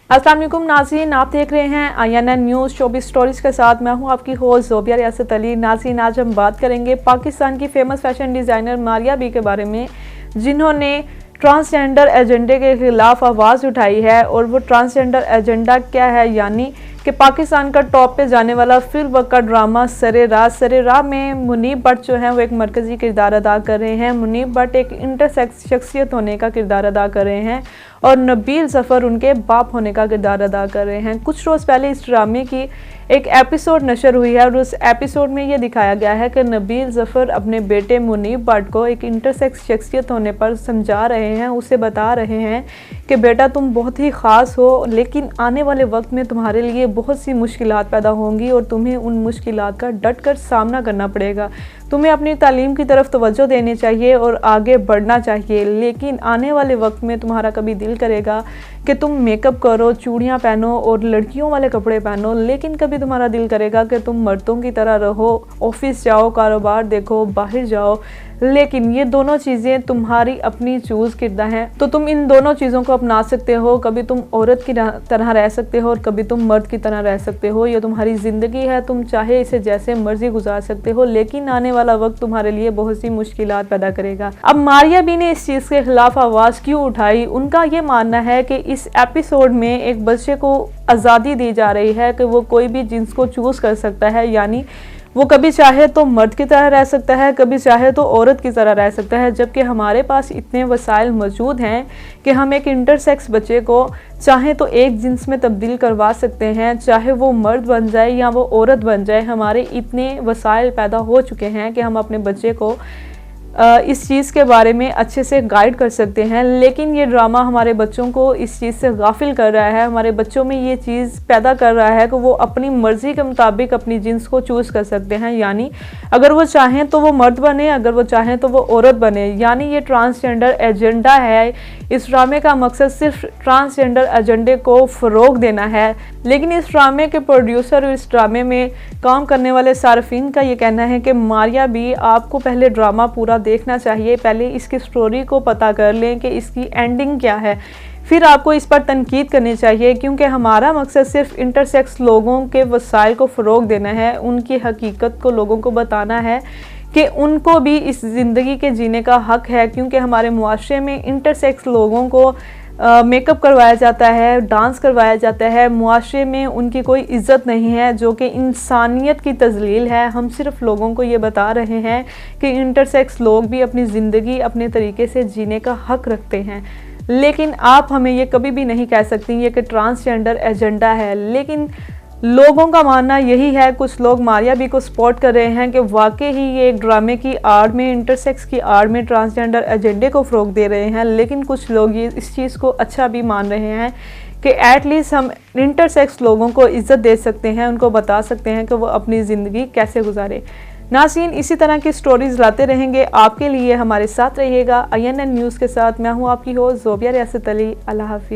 अस्सलाम वालेकुम नाज़रीन, आप देख रहे हैं INN न्यूज़ शोबिज़ स्टोरीज़ के साथ। मैं हूं आपकी होस्ट ज़ोबिया रियासत अली। नाज़रीन, आज हम बात करेंगे पाकिस्तान की famous fashion designer Maria B के बारे में, जिन्होंने ट्रांसजेंडर एजेंडे के खिलाफ आवाज़ उठाई है। और वो ट्रांसजेंडर एजेंडा क्या है, यानी कि पाकिस्तान का टॉप पे जाने वाला फिल्म वक्त का ड्रामा सरे राह में मुनीब भट्ट जो है वो एक मरकज़ी किरदार अदा कर रहे हैं। मुनीब भट्ट एक इंटरसेक्स शख्सियत होने का किरदार अदा कर रहे हैं और नबील ज़फ़र उनके बाप होने का किरदार अदा कर रहे हैं। कुछ रोज़ पहले इस ड्रामे की एक एपिसोड नशर हुई है और उस एपिसोड में ये दिखाया गया है कि नबील ज़फ़र अपने बेटे मुनीब भट्ट को एक इंटरसेक्स शख्सियत होने पर समझा रहे हैं, उसे बता रहे हैं कि बेटा तुम बहुत ही ख़ास हो, लेकिन आने वाले वक्त में तुम्हारे लिए बहुत सी मुश्किलात पैदा होंगी और तुम्हें उन मुश्किलात का डट कर सामना करना पड़ेगा। तुम्हें अपनी तालीम की तरफ तवज्जो देनी चाहिए और आगे बढ़ना चाहिए, लेकिन आने वाले वक्त में तुम्हारा कभी दिल करेगा कि तुम मेकअप करो, चूड़ियाँ पहनो और लड़कियों वाले कपड़े पहनो, लेकिन कभी तुम्हारा दिल करेगा कि तुम मर्दों की तरह रहो, ऑफिस जाओ, कारोबार देखो, बाहर जाओ, लेकिन ये दोनों चीज़ें तुम्हारी अपनी चूज़ किरदा हैं। तो तुम इन दोनों चीज़ों को अपना सकते हो। कभी तुम औरत की तरह रह सकते हो और कभी तुम मर्द की तरह रह सकते हो। ये तुम्हारी ज़िंदगी है, तुम चाहे इसे जैसे मर्जी गुजार सकते हो, लेकिन आने वाला वक्त तुम्हारे लिए बहुत सी मुश्किलात पैदा करेगा। अब मारिया बी ने इस चीज़ के खिलाफ आवाज़ क्यों उठाई? उनका ये मानना है कि इस एपिसोड में एक बच्चे को आज़ादी दी जा रही है कि वो कोई भी जिन्स को चूज़ कर सकता है, यानी वो कभी चाहे तो मर्द की तरह रह सकता है, कभी चाहे तो औरत की तरह रह सकता है। जबकि हमारे पास इतने वसाइल मौजूद हैं कि हम एक इंटरसेक्स बच्चे को चाहे तो एक जिन्स में तब्दील करवा सकते हैं, चाहे वो मर्द बन जाए या वो औरत बन जाए। हमारे इतने वसाइल पैदा हो चुके हैं कि हम अपने बच्चे को इस चीज़ के बारे में अच्छे से गाइड कर सकते हैं। लेकिन ये ड्रामा हमारे बच्चों को इस चीज़ से गाफिल कर रहा है, हमारे बच्चों में ये चीज़ पैदा कर रहा है कि वो अपनी मर्ज़ी के मुताबिक अपनी जिन्स को चूज़ कर सकते हैं, यानी अगर वो चाहें तो वो मर्द बने, अगर वो चाहें तो वो औरत बने। यानी ये ट्रांसजेंडर एजेंडा है। इस ड्रामे का मकसद सिर्फ ट्रांसजेंडर एजेंडे को फ़रोग देना है। लेकिन इस ड्रामे के प्रोड्यूसर और इस ड्रामे में काम करने वाले सार्फिन का ये कहना है कि मारिया बी, आपको पहले ड्रामा पूरा देखना चाहिए, पहले इसकी स्टोरी को पता कर लें कि इसकी एंडिंग क्या है, फिर आपको इस पर तनकीद करनी चाहिए, क्योंकि हमारा मकसद सिर्फ इंटरसेक्स लोगों के वसाइल को फ़रोग देना है, उनकी हकीकत को लोगों को बताना है कि उनको भी इस ज़िंदगी के जीने का हक़ है। क्योंकि हमारे मुआशरे में इंटरसेक्स लोगों को मेकअप करवाया जाता है, डांस करवाया जाता है, मुआशरे में उनकी कोई इज़्ज़त नहीं है, जो कि इंसानियत की तज़लील है। हम सिर्फ लोगों को ये बता रहे हैं कि इंटरसेक्स लोग भी अपनी ज़िंदगी अपने तरीके से जीने का हक़ रखते हैं। लेकिन आप हमें ये कभी भी नहीं कह सकती ये कि ट्रांसजेंडर एजेंडा है। लेकिन लोगों का मानना यही है, कुछ लोग मारिया बी को सपोर्ट कर रहे हैं कि वाकई ही ये एक ड्रामे की आड़ में, इंटरसेक्स की आड़ में ट्रांसजेंडर एजेंडे को फ़रोग दे रहे हैं। लेकिन कुछ लोग ये इस चीज़ को अच्छा भी मान रहे हैं कि एटलीस्ट हम इंटरसेक्स लोगों को इज़्ज़त दे सकते हैं, उनको बता सकते हैं कि वो अपनी ज़िंदगी कैसे गुजारे। नाज़रीन, इसी तरह की स्टोरीज़ लाते रहेंगे आपके लिए, हमारे साथ रहिएगा INN न्यूज़ के साथ। मैं हूँ आपकी होस्ट ज़ोबिया रियासत अली। अल्लाह हाफिज़।